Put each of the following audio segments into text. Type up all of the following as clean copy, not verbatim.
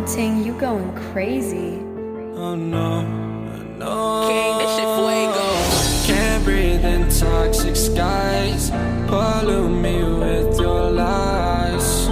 Ting, you going crazy. Oh no, no. King, this shit fuego. Can't breathe in toxic skies. Pollute me with your lies.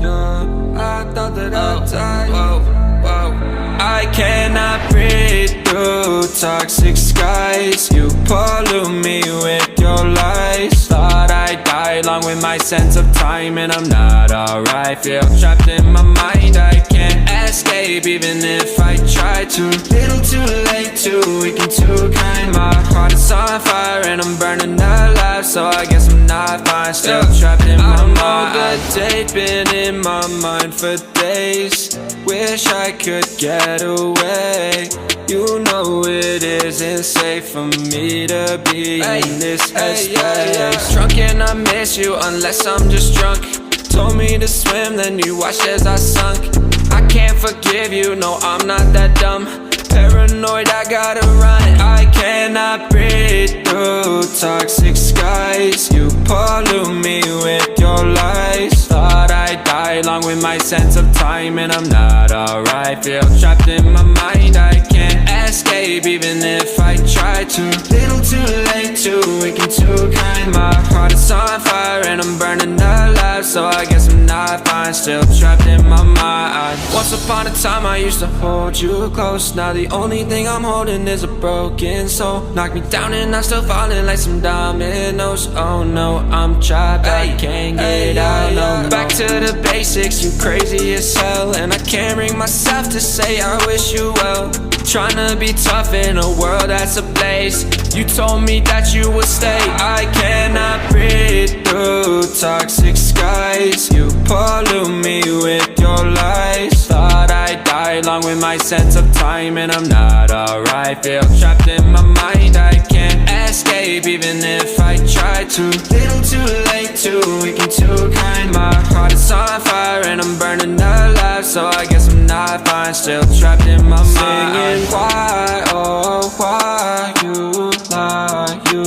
Yeah, I thought that I'd die. Whoa, whoa. I cannot breathe through toxic skies. You pollute me with your lies. Thought I'd die along with my sense of time, and I'm not alright. Feel trapped in my mind, I can't escape even if I try to. Little too late, too weak and too kind. My heart is on fire and I'm burning alive, so I guess I'm not fine. Still trapped in my mind. The date been in my mind for days. Wish I could get away. You know it isn't safe for me to be in this headspace. Drunk and I miss you unless I'm just drunk. Told me to swim, then you watched as I sunk. I can't forgive you, no I'm not that dumb. Paranoid, I gotta run. I cannot breathe through toxic skies. You pollute me with your lies. Thought I'd die along with my sense of time, and I'm not alright. Feel trapped in my mind, I can't escape even if I try to. Little too late, too weak and too kind. My heart is on fire and I'm burning alive, so I guess I'm not fine. Still trapped in my mind. Once upon a time I used to hold you close. Now the only thing I'm holding is a broken soul. Knock me down and I'm still falling like some dominoes. Oh no, I'm trapped, I can't get out, no. Back to the basics, you crazy as hell, and I can't bring myself to say I wish you well. Tryna be tough in a world that's ablaze. You told me that you would stay. I cannot breathe through toxic skies. You pollute me with your lies. Thought I'd die along with my sense of time, and I'm not alright. Feel trapped in my mind, I can't escape even if I try to. Little too late, too weak and too kind. My heart is on fire and I'm burning alive, so I guess I'm not fine. Still trapped in my mind. Why, oh why you lie, you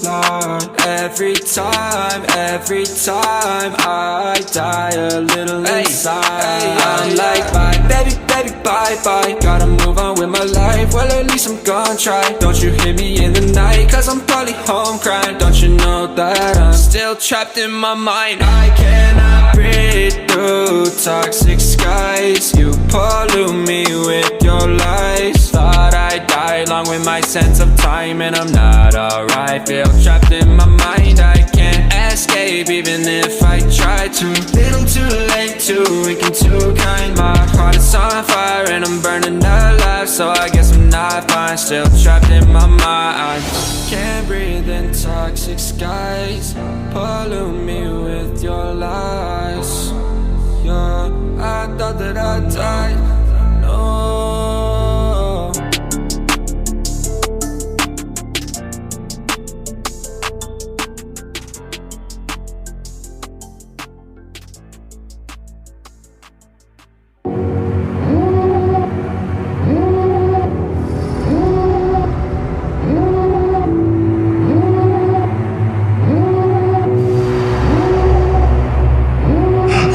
lie. Every time I die a little inside. I'm like bye, baby, baby, bye, bye. Gotta move on with my life, well at least I'm gonna try. Don't you hear me in the night, cause I'm probably home crying. Don't you know that I'm still trapped in my mind. I cannot breathe through toxic skies. You pollute me with your lies. Thought I'd die along with my sense of time, and I'm not alright. Feel trapped in my mind, I can't escape even if I try to. Little too late, too weak and too kind. My heart is on fire and I'm burning alive, so I guess I'm not fine. Still trapped in my mind. Can't breathe in toxic skies. Pollute me with your lies. Yeah, I thought that I'd die. No.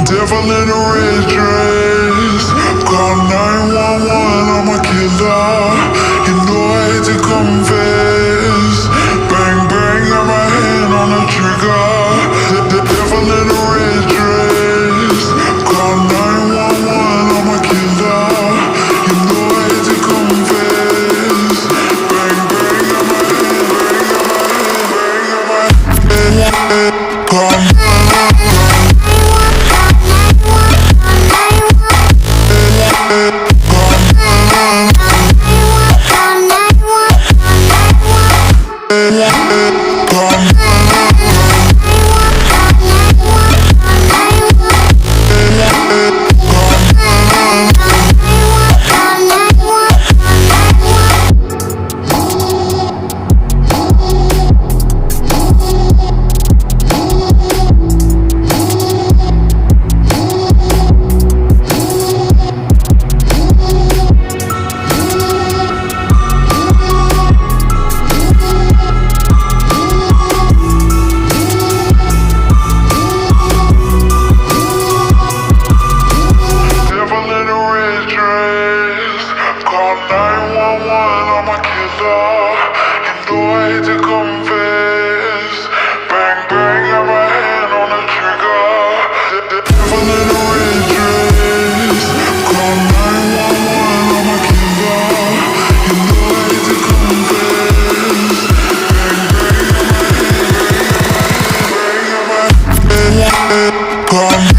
Devil in a red dress, call 911, I'm a killer. You know I hate to confess. Bang bang, got my hand on the trigger. The devil in a red dress, call 911, I'm a killer. You know I hate to confess. Bang bang, got my hand, bang, got my hand, call 911. come.